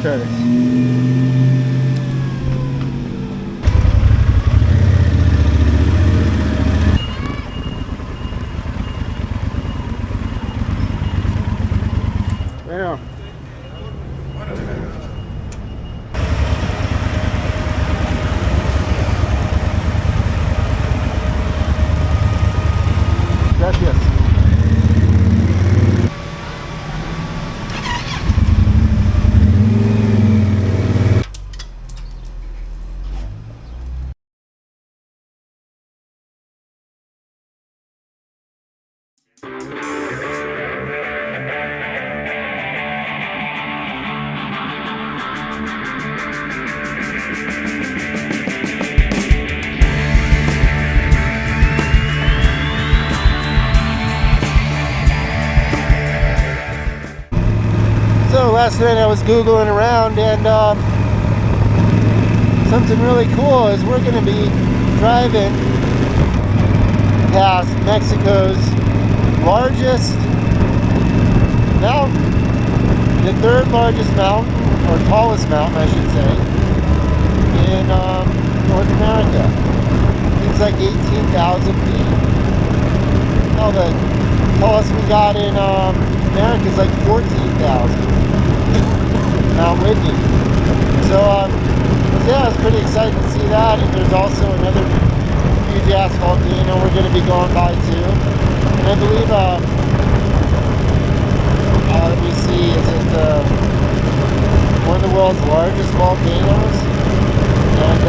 Curtis. Bueno. Gracias. So last night I was Googling around, and something really cool is we're going to be driving past Mexico's largest mountain, the third largest mountain, or tallest mountain I should say, in North America. It's like 18,000 feet. Now the tallest we got in America is like 14,000. Mount Whitney. So yeah, I was pretty excited to see that, and there's also another huge ass volcano we're going to be going by too. And I believe let me see, is it one of the world's largest volcanoes, and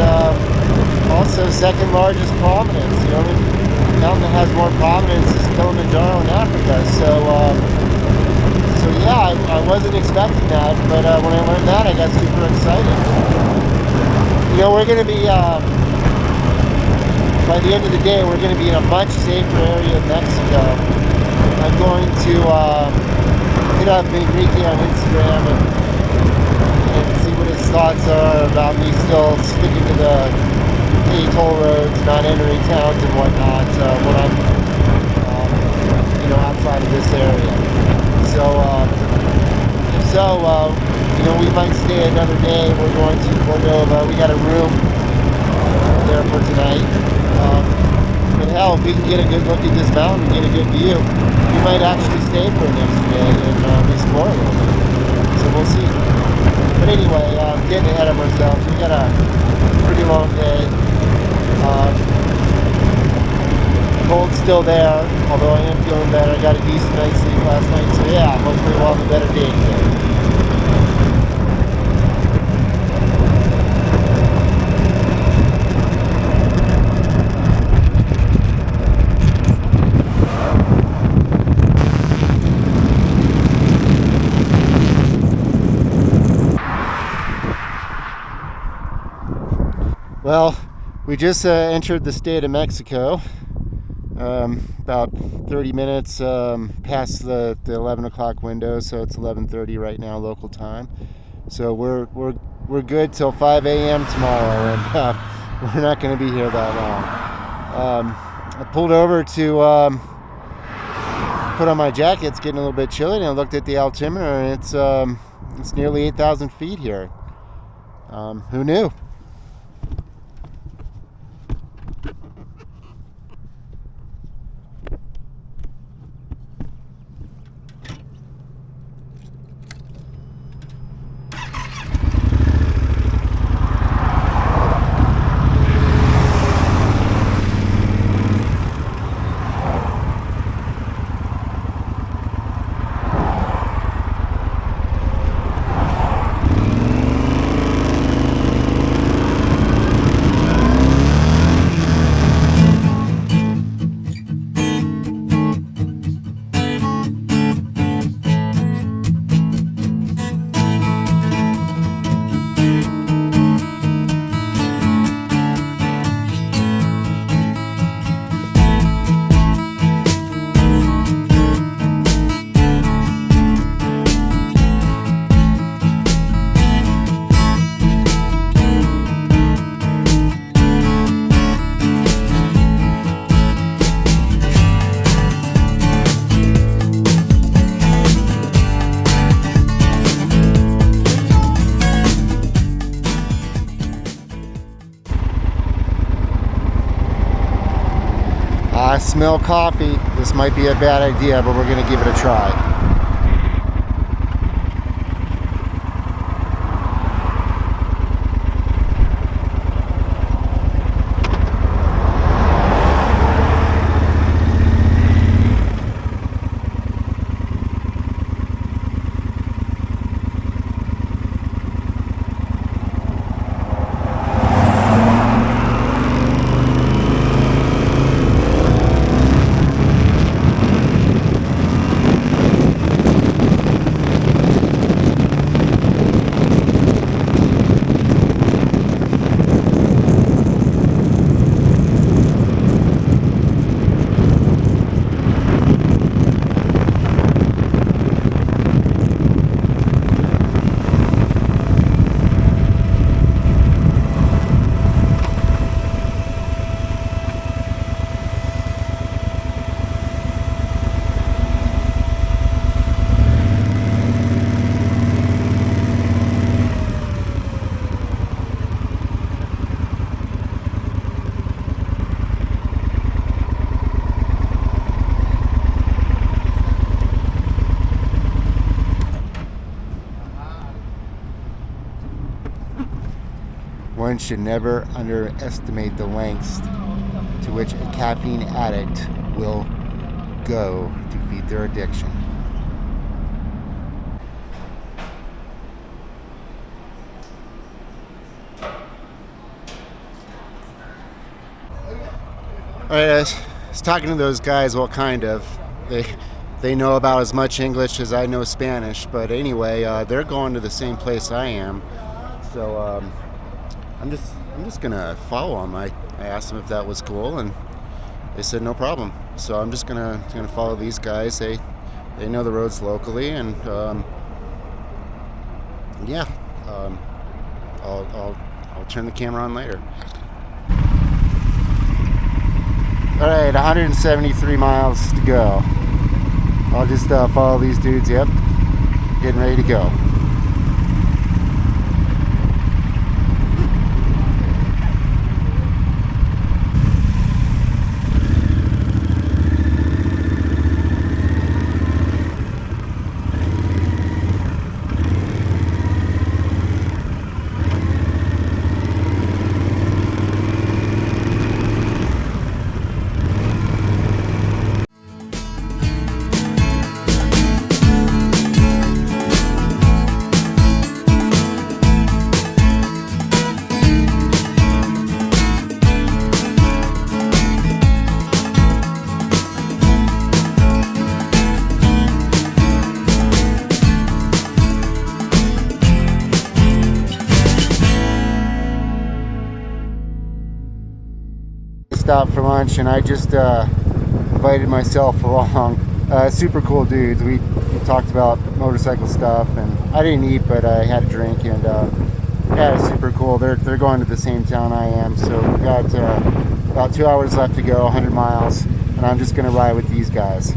also second largest prominence. The only mountain that has more prominence is Kilimanjaro in Africa. So yeah, I wasn't expecting that, but when I learned that, I got super excited. You know, we're going to be, by the end of the day, we're going to be in a much safer area of Mexico. I'm going to hit up Enrique on Instagram and see what his thoughts are about me still sticking to the toll roads, not entering towns and whatnot when I'm, outside of this area. So, we might stay another day. We're going to Cordova. We got a room there for tonight. But hell, if we can get a good look at this mountain and get a good view, we might actually stay for an extra day and explore a little bit. So we'll see. But anyway, getting ahead of ourselves. We got a pretty long day. Cold's still there, although I am feeling better. I got a decent night's sleep last night, so yeah, hopefully we'll have a better day today. Well, we just entered the state of Mexico. About 30 minutes past the 11 o'clock window, so it's 11:30 right now local time. So we're good till 5 a.m. tomorrow, and we're not going to be here that long. I pulled over to put on my jacket. It's getting a little bit chilly, and I looked at the altimeter, and it's nearly 8,000 feet here. Who knew? I smell coffee. This might be a bad idea, but we're gonna give it a try. One should never underestimate the lengths to which a caffeine addict will go to feed their addiction. Alright, I was talking to those guys, well, kind of. They know about as much English as I know Spanish, but anyway, they're going to the same place I am. So I'm just gonna follow them. I asked them if that was cool, and they said no problem. So I'm just gonna follow these guys. They know the roads locally, and yeah, I'll turn the camera on later. All right, 173 miles to go. I'll just follow these dudes. Yep, getting ready to go. Stopped for lunch, and I just invited myself along. Super cool dudes. We talked about motorcycle stuff, and I didn't eat, but I had a drink, and yeah, it's super cool. They're going to the same town I am, so we've got about 2 hours left to go, 100 miles, and I'm just gonna ride with these guys.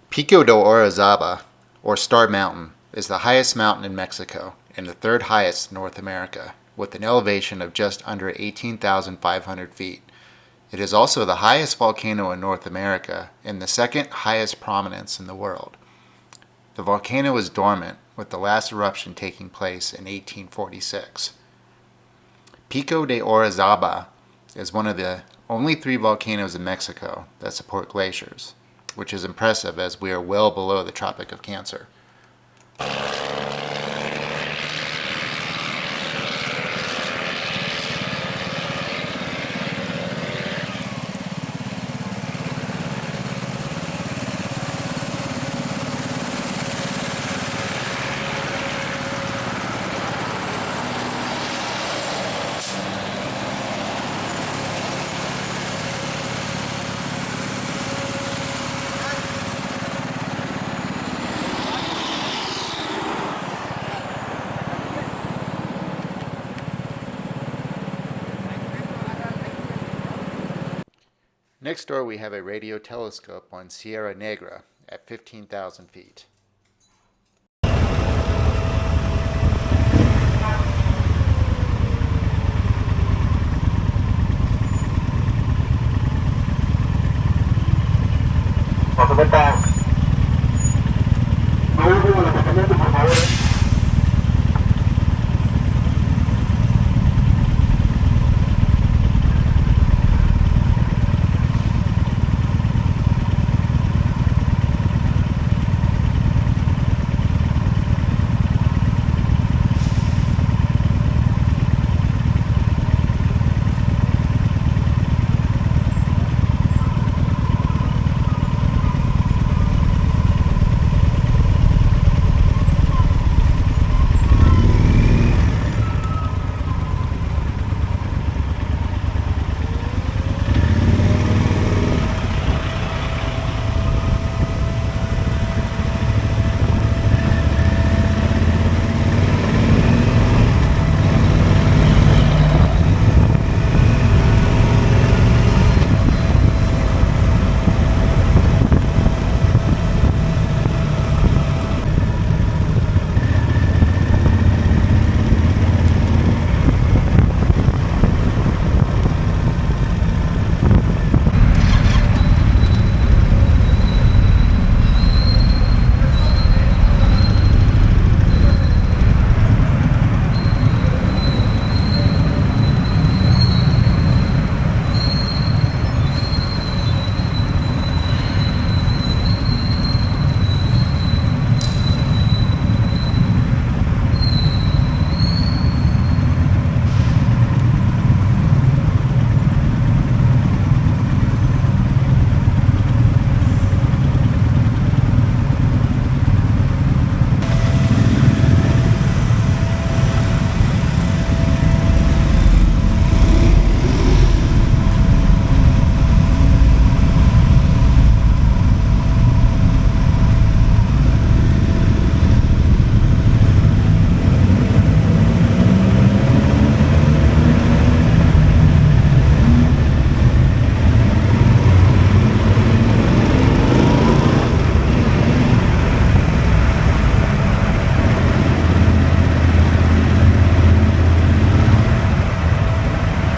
Pico de Orizaba, or Star Mountain, is the highest mountain in Mexico and the third highest in North America, with an elevation of just under 18,500 feet. It is also the highest volcano in North America and the second highest prominence in the world. The volcano is dormant, with the last eruption taking place in 1846. Pico de Orizaba is one of the only 3 volcanoes in Mexico that support glaciers, which is impressive as we are well below the Tropic of Cancer. Next door we have a radio telescope on Sierra Negra at 15,000 feet.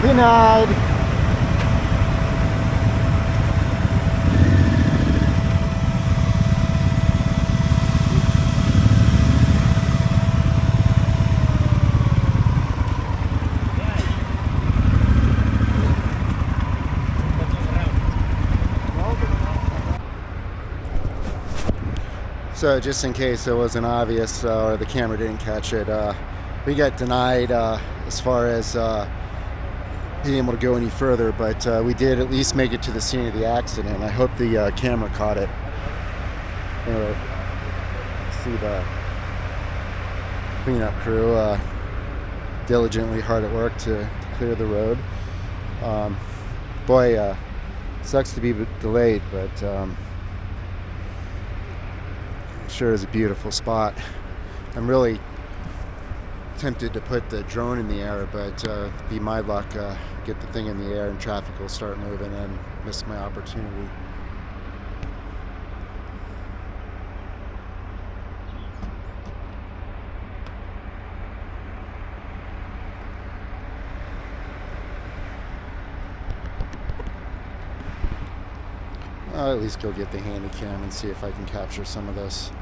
Denied. So just in case it wasn't obvious or the camera didn't catch it, we got denied as far as being able to go any further, but we did at least make it to the scene of the accident. I hope the camera caught it. Anyway, see the cleanup crew diligently hard at work to clear the road. Boy, sucks to be delayed, but sure is a beautiful spot. I'm really tempted to put the drone in the air, but be my luck, get the thing in the air and traffic will start moving and miss my opportunity. I'll at least go get the handy cam and see if I can capture some of this.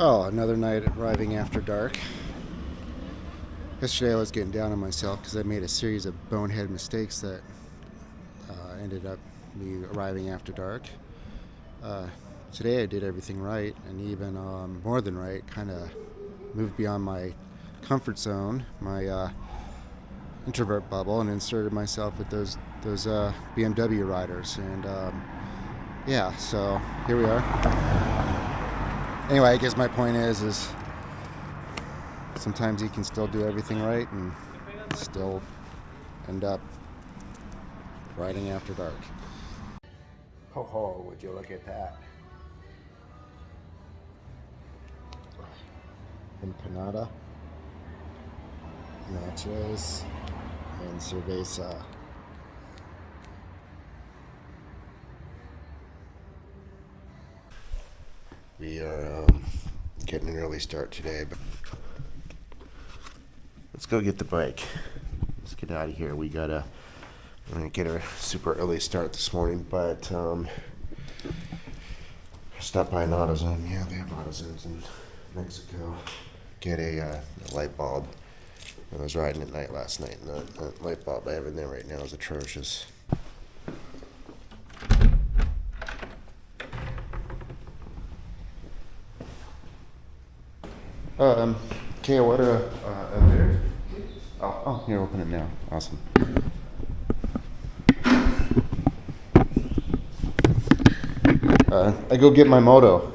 Oh, another night arriving after dark. Yesterday I was getting down on myself because I made a series of bonehead mistakes that ended up me arriving after dark. Today I did everything right, and even more than right, kind of moved beyond my comfort zone, my introvert bubble, and inserted myself with those BMW riders. And yeah, so here we are. Anyway, I guess my point is sometimes you can still do everything right and still end up riding after dark. Ho ho, would you look at that? Empanada, nachos, and cerveza. We are getting an early start today, but let's go get the bike. Let's get out of here. I'm gonna get a super early start this morning, but stop by an AutoZone. Yeah, they have AutoZones in Mexico. Get a light bulb. I was riding at night last night, and the light bulb I have in there right now is atrocious. Okay, what there? Oh, here, open it now. Awesome. I go get my moto.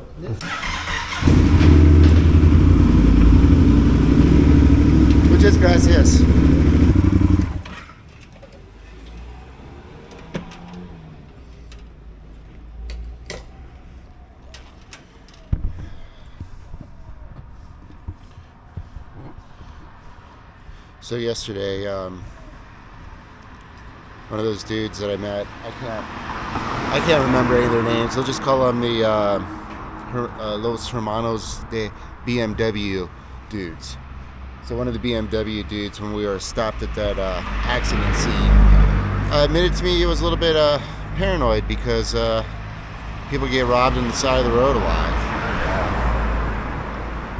Muchas gracias. So yesterday, one of those dudes that I met, I can't remember any of their names. They'll just call them the Los Hermanos de BMW dudes. So one of the BMW dudes, when we were stopped at that accident scene, admitted to me he was a little bit paranoid because people get robbed on the side of the road a lot.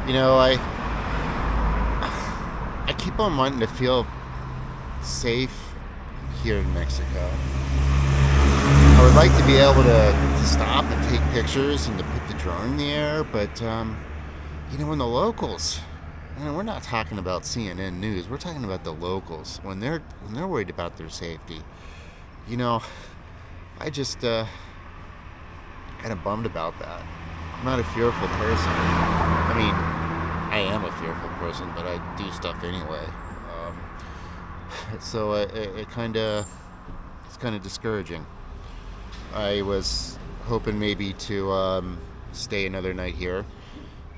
You know, I keep on wanting to feel safe here in Mexico. I would like to be able to stop and take pictures and to put the drone in the air, but you know, when the locals, we're not talking about CNN News, we're talking about the locals, when they're worried about their safety. You know, I just kind of bummed about that. I'm not a fearful person. I mean, I am a fearful person, but I do stuff anyway. So it's kind of discouraging. I was hoping maybe to stay another night here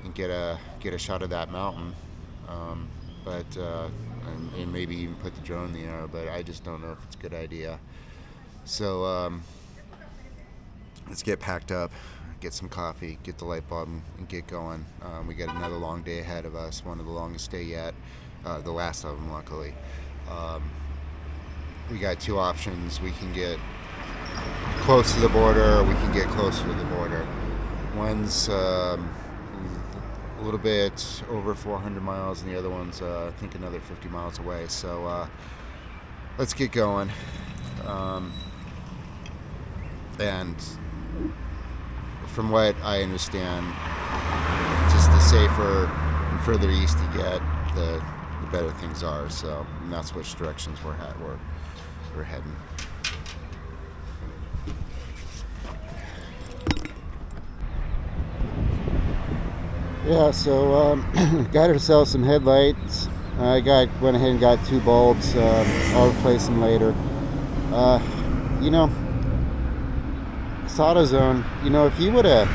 and get a shot of that mountain, but and maybe even put the drone in the air. But I just don't know if it's a good idea. So let's get packed up, get some coffee, get the light bulb, and get going. We got another long day ahead of us, one of the longest day yet, the last of them, luckily. We got two options. We can get close to the border, or we can get closer to the border. One's a little bit over 400 miles, and the other one's, I think, another 50 miles away. So let's get going. And from what I understand, just the safer and further east you get, the better things are. So that's which directions we're heading. Yeah, so got ourselves some headlights. I went ahead and got two bulbs. I'll replace them later. You know, AutoZone, you know, if you would have,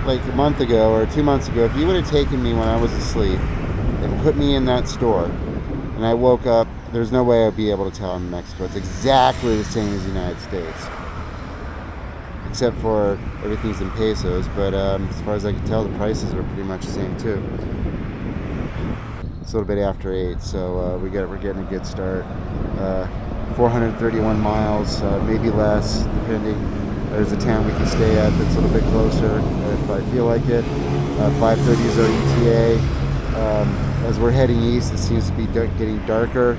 like a month ago or 2 months ago, if you would have taken me when I was asleep and put me in that store and I woke up, there's no way I'd be able to tell I'm in Mexico. It's exactly the same as the United States, except for everything's in pesos, but as far as I can tell, the prices are pretty much the same too. It's a little bit after 8, so we're getting a good start. 431 miles, maybe less, depending. There's a town we can stay at that's a little bit closer if I feel like it. 5:30 is our ETA. As we're heading east, it seems to be getting darker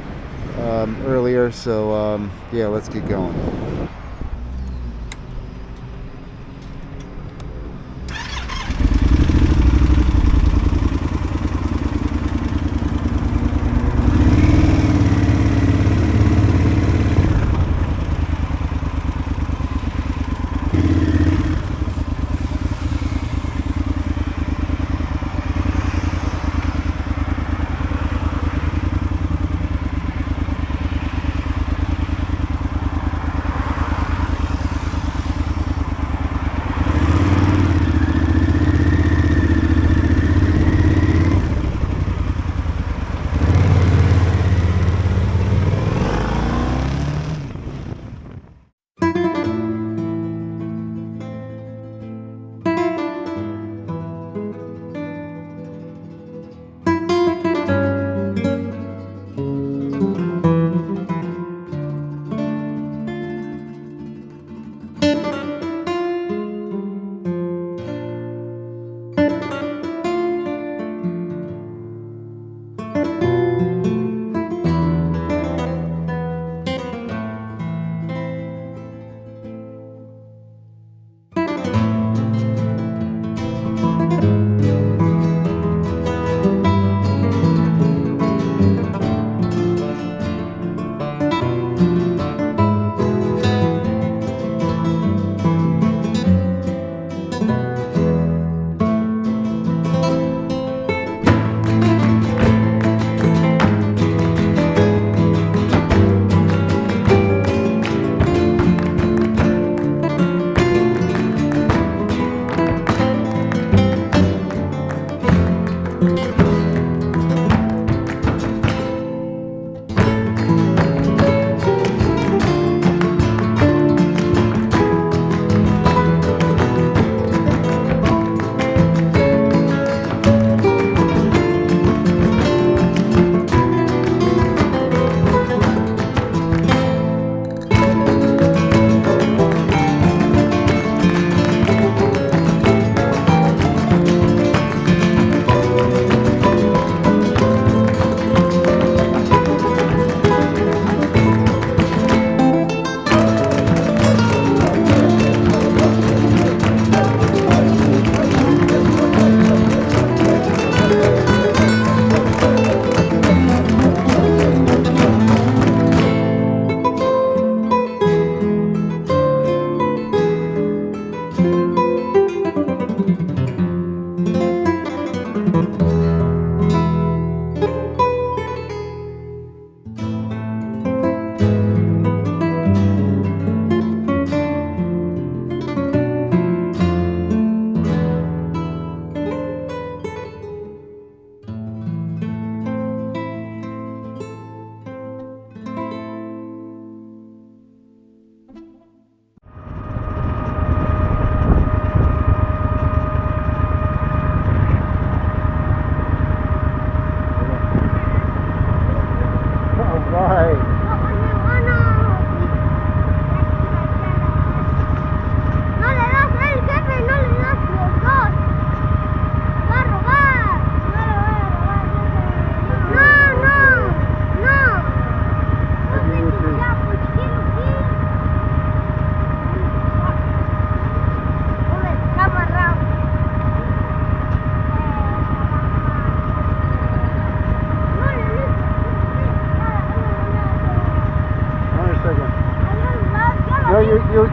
earlier, so yeah, let's get going.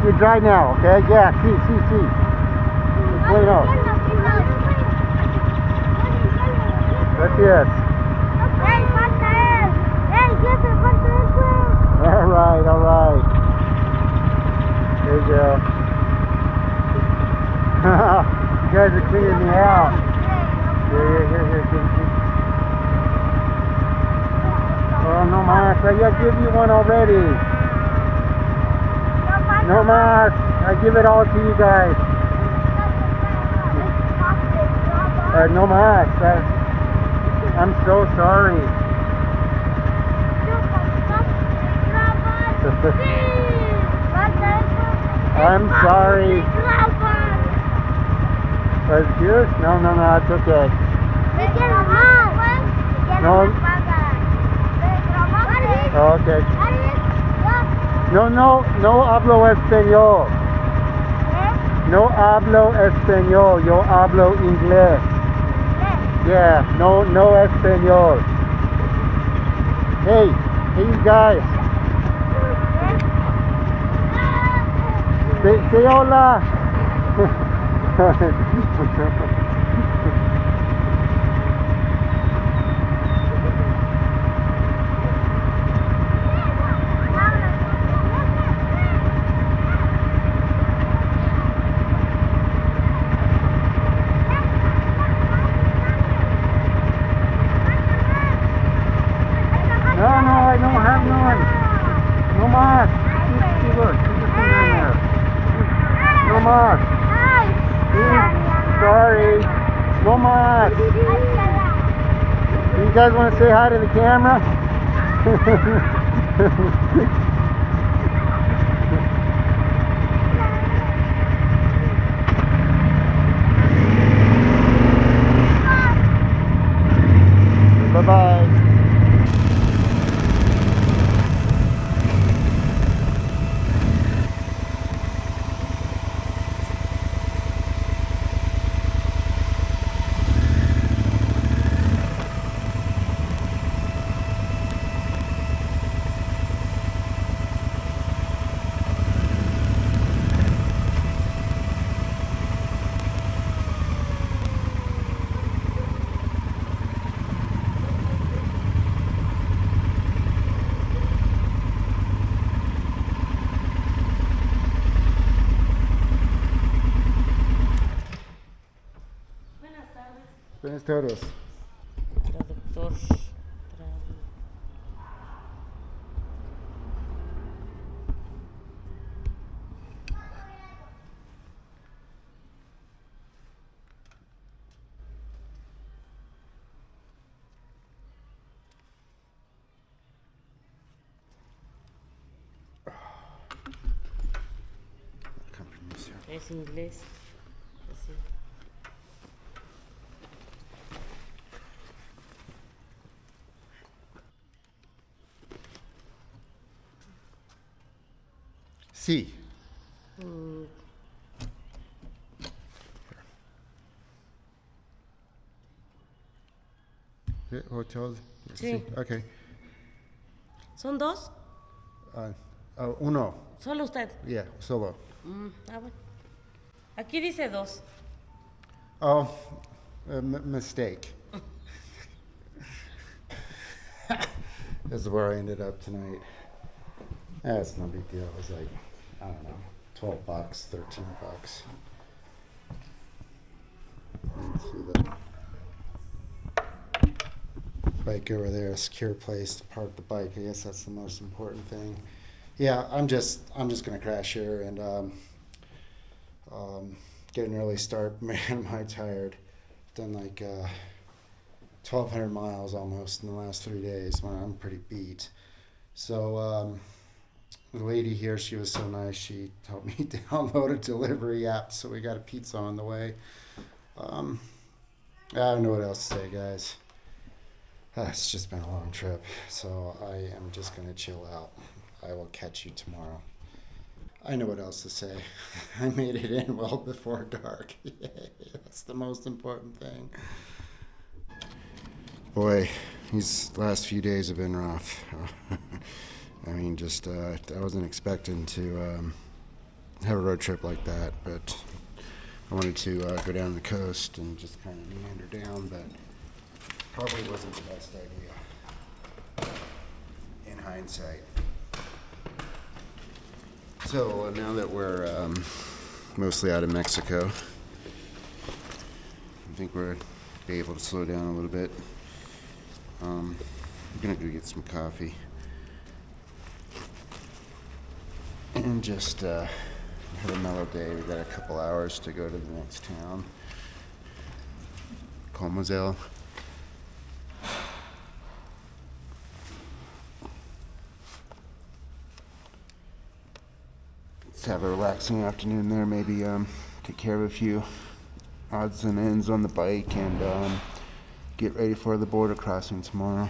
You dry now, okay? Yeah, see. It's laid out. That's it. All right. There you go. You guys are cleaning me out. Here. Oh, no mas. I give you one already. No mas. I give it all to you guys. No mas. I'm so sorry. I'm sorry. Excuse? No, it's okay. No. Okay. No hablo español. No hablo español. Yo hablo inglés. Yeah, no español. Hey, you guys. Say hola. No, I don't have none. No más. Keep your finger in there. No más. Sorry. No más. You guys want to say hi to the camera? Bye-bye. Buenas tardes. Traductor. Es inglés. Sí. Sí. Hotel. Sí. Okay. ¿Son dos? Uno. Solo usted. Yeah, solo. Bueno. Aquí dice dos. Oh, mistake. This is where I ended up tonight. That's no big deal. It was like, I don't know, $12, $13. Let's see the bike over there, a secure place to park the bike. I guess that's the most important thing. Yeah, I'm just gonna crash here and get an early start. Man, am I tired. Done like 1,200 miles almost in the last 3 days. Man, I'm pretty beat. So the lady here, she was so nice. She helped me download a delivery app, so we got a pizza on the way. I don't know what else to say, guys. It's just been a long trip, so I am just gonna chill out. I will catch you tomorrow. I know what else to say. I made it in well before dark. That's the most important thing. Boy, these last few days have been rough. I mean, just I wasn't expecting to have a road trip like that, but I wanted to go down the coast and just kind of meander down, but probably wasn't the best idea in hindsight. So now that we're mostly out of Mexico, I think we're be able to slow down a little bit. I'm gonna go get some coffee and just have a mellow day. We got a couple hours to go to the next town, Comozell. Let's have a relaxing afternoon there. Maybe take care of a few odds and ends on the bike and get ready for the border crossing tomorrow.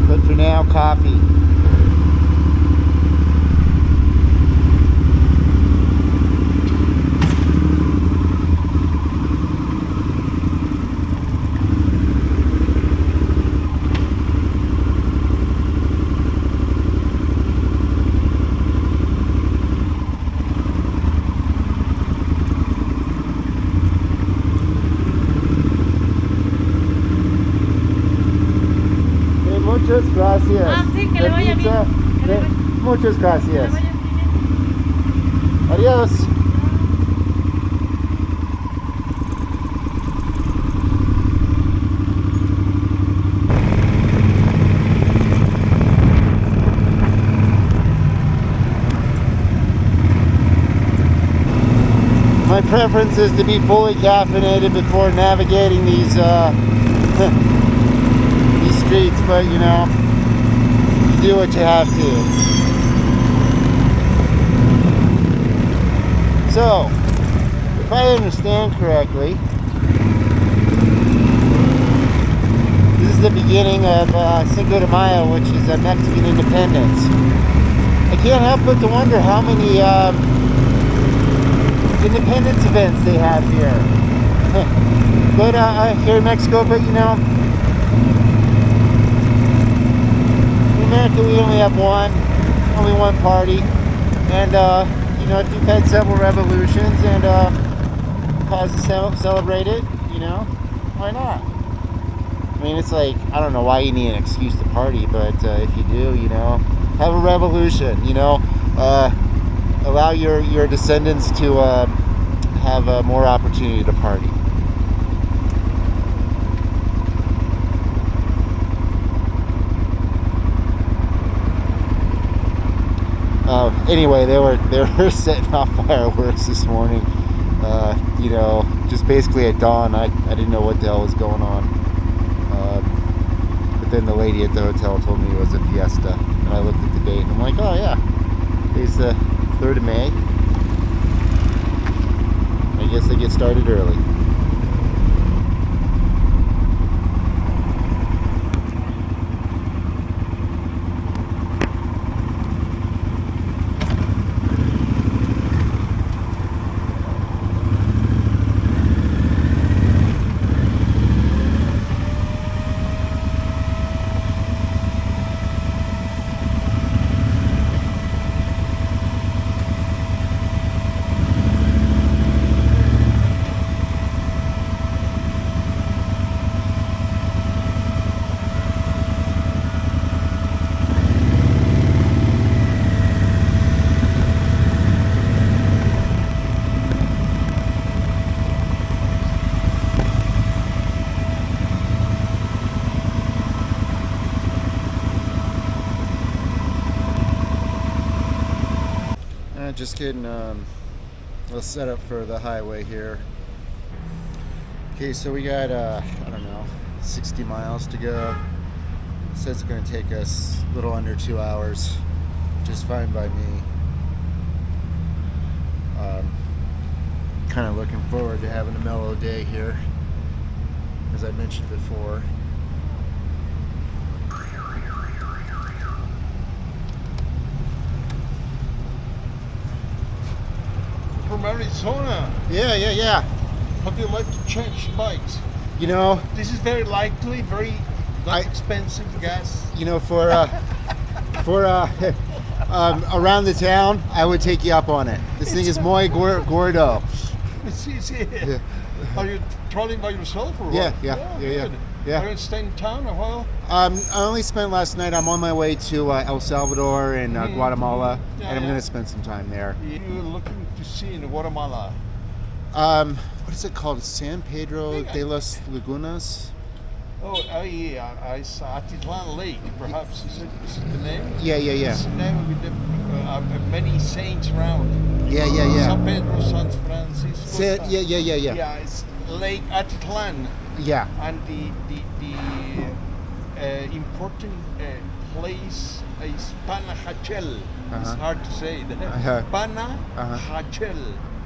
But for now, coffee. Muchas gracias. Ah, sí, que le vaya bien. Que le vaya- Muchas que le gracias. vaya bien. Adiós. My preference is to be fully caffeinated before navigating these these streets, but you know, you do what you have to. So, if I understand correctly, this is the beginning of Cinco de Mayo, which is a Mexican independence. I can't help but to wonder how many independence events they have here. But here in Mexico, but you know, in America we only have only one party, and you know, if you've had several revolutions and cause to celebrate it, you know, why not? I mean, it's like, I don't know why you need an excuse to party, but if you do, you know, have a revolution, you know, allow your descendants to have more opportunity to party. Anyway, they were setting off fireworks this morning. You know, just basically at dawn. I didn't know what the hell was going on. But then the lady at the hotel told me it was a fiesta, and I looked at the date and I'm like, oh yeah, it's the 3rd of May. I guess they get started early. Just kidding. Let's set up for the highway here. Okay, so we got I don't know, 60 miles to go. It says it's going to take us a little under 2 hours, which is fine by me. Kind of looking forward to having a mellow day here, as I mentioned before. From Arizona. Yeah. How do you like to change bikes? You know, This is very likely, very not expensive gas. you know, for around the town, I would take you up on it. This thing is muy gordo. It's easy. Yeah. Are you traveling by yourself or Yeah, what? yeah. Good. Are you staying in town a while? I only spent last night. I'm on my way to El Salvador and Guatemala, Yeah, and I'm yeah. going to spend some time there. You're looking to see in Guatemala. What is it called? San Pedro de las Lagunas? I saw Atitlan Lake, perhaps. Is it the name? Yeah, yeah, yeah. It's the name with the many saints around. Yeah, yeah, yeah. San Pedro, San Francisco. Yeah, yeah, yeah, yeah. Yeah, it's Lake Atitlan. Yeah. And the important place is Panajachel. It's Uh-huh. hard to say. Uh-huh. Panajachel.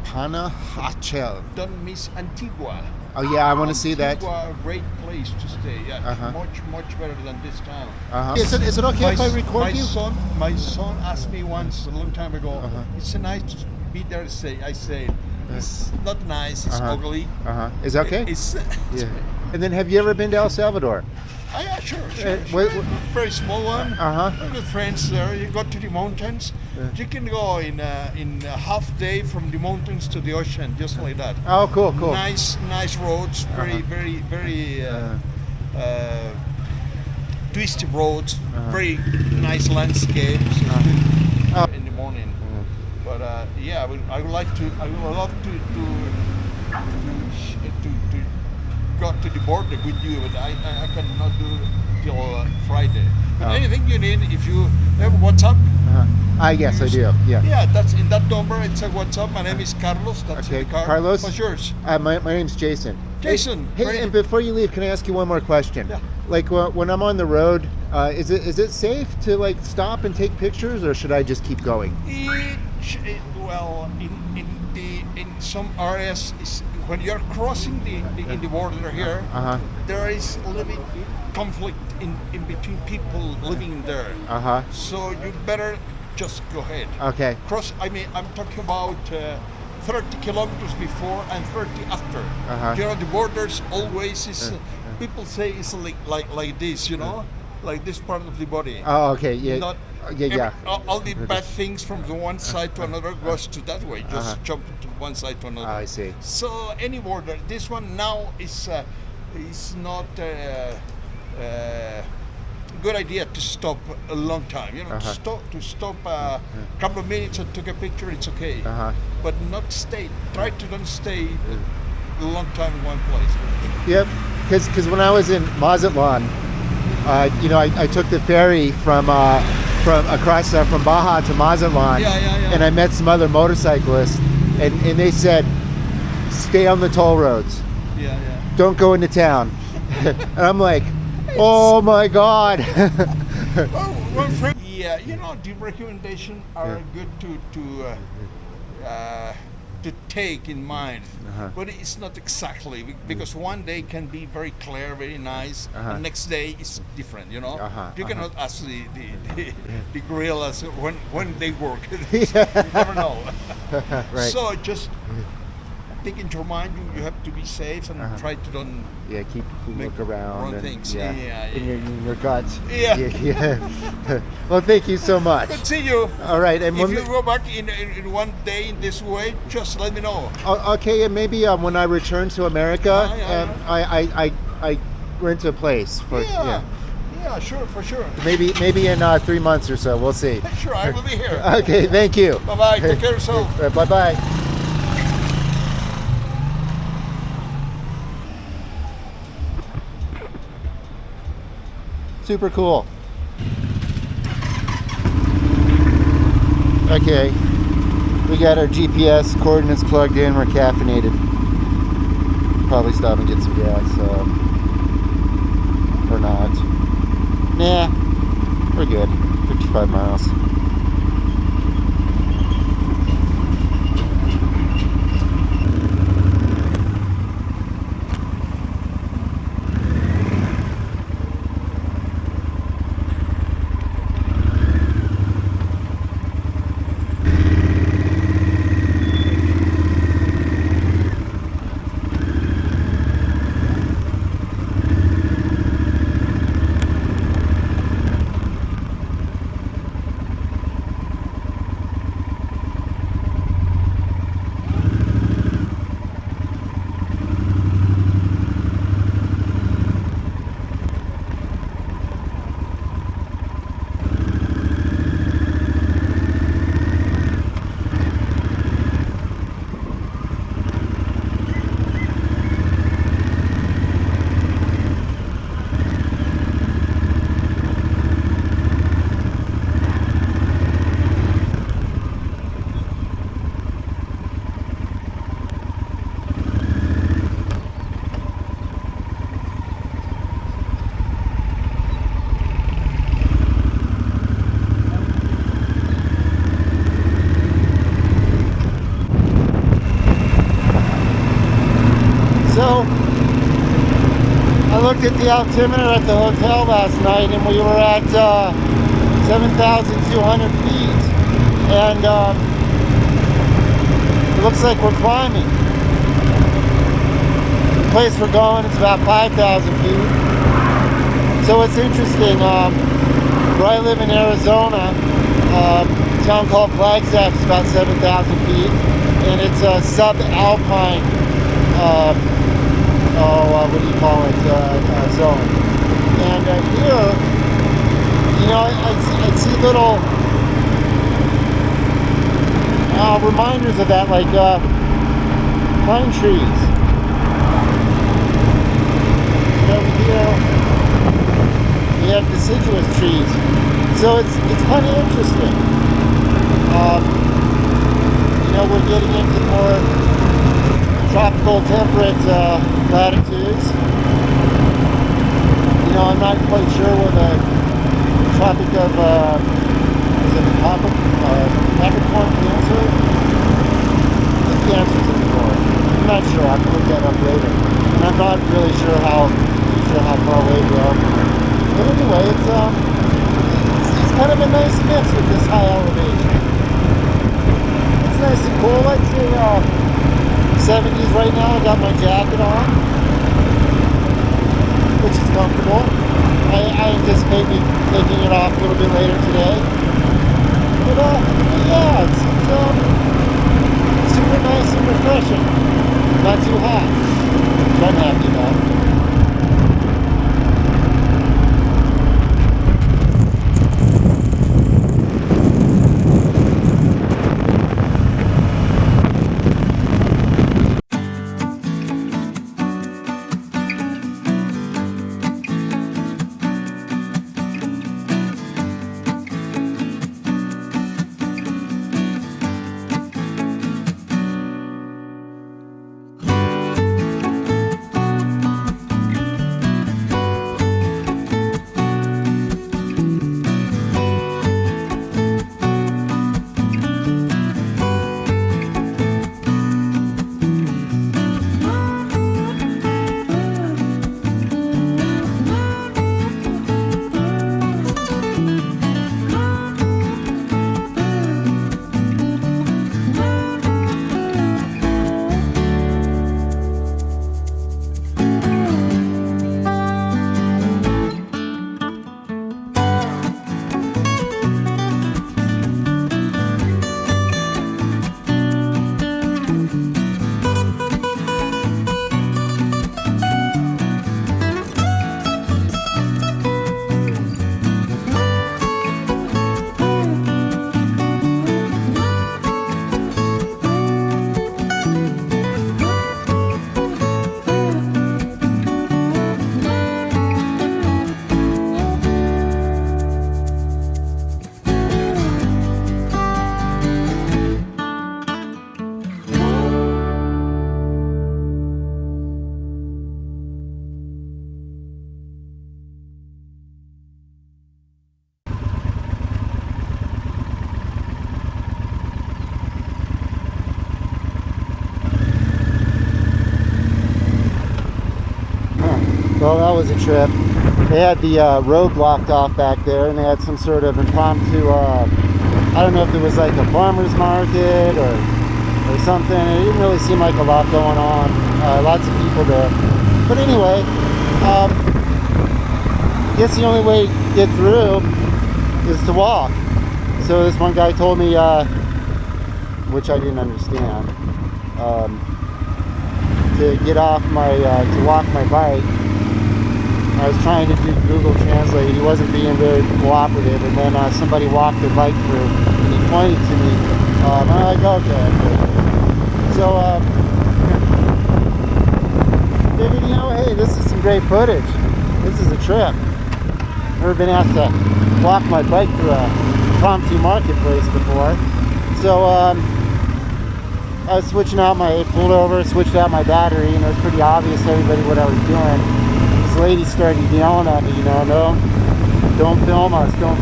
Panajachel. Don't miss Antigua. Oh yeah, I want to see that. Antigua, a great place to stay. Yeah, Uh-huh. much better than this town. Is it okay if I record you? My son asked me once a long time ago. Uh-huh. It's nice to be there. I say, it's not nice. It's Uh-huh. ugly. Is it okay? It's Yeah. And then, have you ever been to El Salvador? yeah, sure. what- Very small one. Uh-huh. With friends there. You go to the mountains. You can go in a half day from the mountains to the ocean, just like that. Oh, cool, cool. Nice roads. Very twisty roads. Very nice landscapes in the morning. But yeah, I would like to. I would love to go to the border with you, but I cannot do till Friday. But anything you need, if you have WhatsApp. Yes, I do. Yeah. Yeah, that's in that number. It's a WhatsApp. My name is Carlos. That's Okay, in the car. Carlos? What's yours? My name's Jason. Jason. Hey, and before you leave, can I ask you one more question? Yeah. Like when I'm on the road, is it safe to like stop and take pictures, or should I just keep going? Well, in some areas, when you're crossing in the border here, there is a little bit conflict in between people living there. So you better just go ahead. Okay. Cross. I mean, I'm talking about 30 kilometers before and 30 after. You know, the borders always is. People say it's like this, you know, like this part of the body. Oh, okay. Yeah. Not yeah. all the bad things from the one side to another goes to that way. Just jump to one side to another. I see. So any border. This one now is not good idea to stop a long time. You know, to stop a couple of minutes and take a picture. It's okay, but not stay. Try to don't stay a long time in one place. Yep. Because when I was in Mazatlan, I took the ferry from across from Baja to Mazatlan, and I met some other motorcyclists, and they said, stay on the toll roads. Don't go into town. And I'm like, oh my God. Yeah, you know, the recommendations are good to take in mind, but it's not exactly, because one day can be very clear, very nice, and next day is different, you know. You cannot ask the gorillas when they work. You never know. Right. So just take into your mind, you have to be safe and try to don't keep look around wrong and things. in your guts. Yeah. Well, thank you so much. Good to see you. All right, and If you go back in one day in this way, just let me know. Okay, and maybe when I return to America, I rent a place for Yeah, sure, for sure. maybe in 3 months or so. We'll see. Sure, I will be here. Okay, thank you. Bye bye. Take care of yourself. Bye bye. Super cool. Okay, we got our GPS coordinates plugged in. We're caffeinated. Probably stop and get some gas, or not. Nah, we're good. 55 miles. looked at the altimeter at the hotel last night, and we were at 7,200 feet, and it looks like we're climbing. The place we're going, it's about 5,000 feet. So it's interesting. Where I live in Arizona, a town called Flagstaff is about 7,000 feet, and it's a subalpine, what do you call it, zone. And here, you know, I see little reminders of that, like pine trees. And over here, we have deciduous trees. So it's kind of interesting. You know, we're getting into more tropical temperate latitudes. You know, I'm not quite sure where the Tropic of is it the Capricorn Cancer? I think the answer's in the north. I'm not sure. I'll have to look that up later. And I'm not really sure how far away we are. But anyway, it's kind of a nice mix with this high elevation. It's nice and cool. I'd say 70s right now. I got my jacket on, which is comfortable. I anticipate me taking it off a little bit later today. But yeah, it's super nice and refreshing. Not too hot, which I'm happy about. Well, that was a trip. They had the road blocked off back there, and they had some sort of impromptu, I don't know if it was like a farmer's market or something. It didn't really seem like a lot going on. Lots of people there. But anyway, I guess the only way to get through is to walk. So this one guy told me, which I didn't understand, to get off my, to walk my bike. I was trying to do Google Translate. He wasn't being very cooperative, and then somebody walked their bike through, and he pointed to me. I'm like, okay. So, figured, you know, hey, this is some great footage. This is a trip. Never been asked to walk my bike through a impromptu marketplace before. So, I was switching out pulled over, switched out my battery, and it was pretty obvious to everybody what I was doing. Lady started yelling at me, you know, no, don't film us. I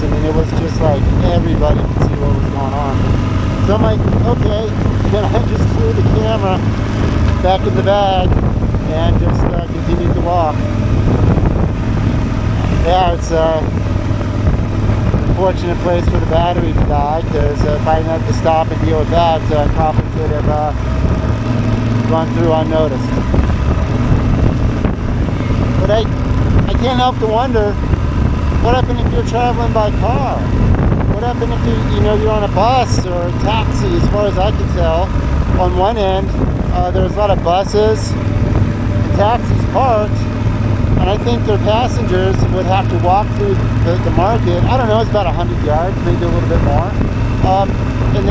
mean, it was just like everybody could see what was going on. So I'm like, okay. Then I just threw the camera back in the bag and just continued to walk. Yeah, it's a fortunate place for the battery to die, because if I didn't have to stop and deal with that, Crawford could have run through unnoticed. But I can't help to wonder, what happened if you're traveling by car? What happened if you're on a bus or a taxi? As far as I could tell, on one end there's a lot of buses and taxis parked, and I think their passengers would have to walk through the market. I don't know, it's about 100 yards, maybe a little bit more. And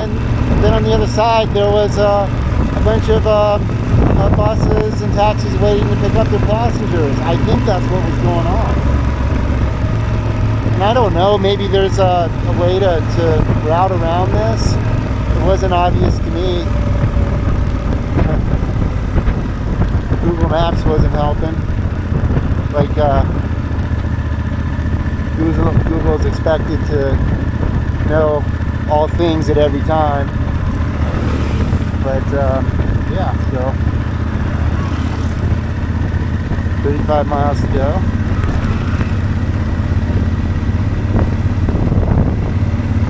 then on the other side there was a bunch of buses and taxis waiting to pick up their passengers. I think that's what was going on. And I don't know, maybe there's a way to route around this. It wasn't obvious to me. Google Maps wasn't helping. Like, Google's expected to know all things at every time. But, yeah, so 35 miles to go.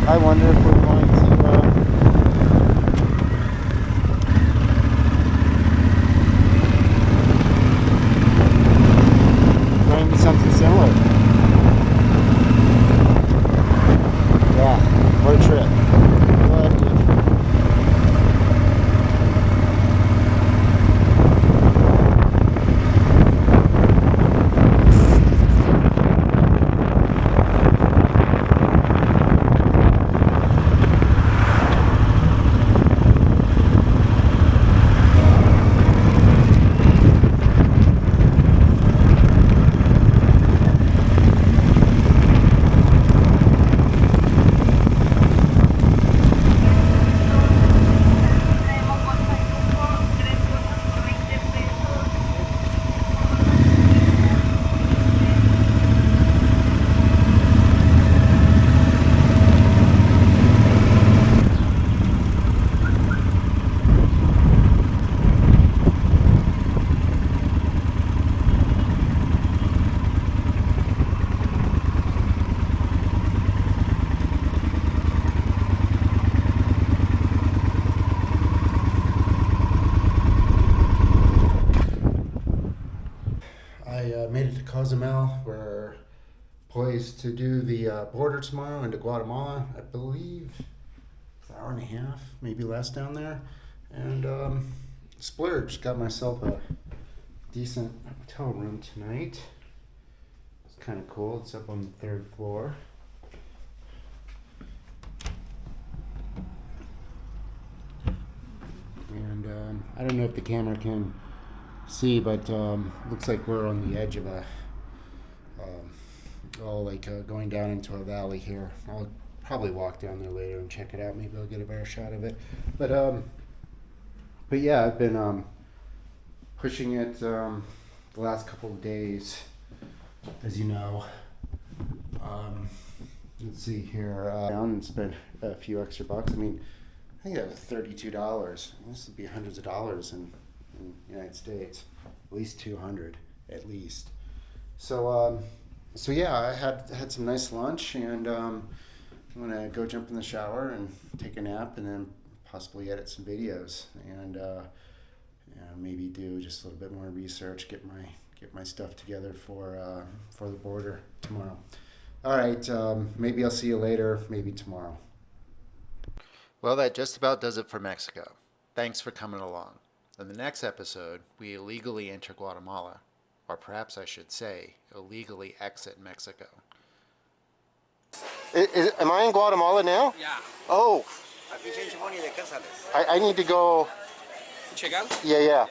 I wonder if we're going to do something similar. Yeah, what a trip. What a trip. Made it to Cozumel. We're poised to do the border tomorrow into Guatemala. I believe it's an hour and a half, maybe less down there. And splurged, got myself a decent hotel room tonight. It's kind of cool. It's up on the 3rd floor. And I don't know if the camera can see, but looks like we're on the edge of a going down into a valley here. I'll probably walk down there later and check it out. Maybe I'll get a better shot of it. But yeah, I've been pushing it the last couple of days, as you know. Let's see here, down and spend a few extra bucks. I mean, I think that was $32. This would be hundreds of dollars in the United States, at least 200 at least. So yeah, I had some nice lunch, and I'm gonna go jump in the shower and take a nap, and then possibly edit some videos, and maybe do just a little bit more research, get my stuff together for the border tomorrow. All right, maybe I'll see you later, maybe tomorrow. Well, that just about does it for Mexico. Thanks for coming along. In the next episode, we illegally enter Guatemala, or perhaps I should say, illegally exit Mexico. Am I in Guatemala now? Yeah. Oh, I need to go. Check out? Yeah.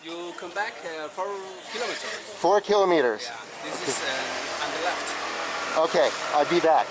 You come back 4 kilometers. 4 kilometers. Yeah. This is on the left. Okay, I'll be back.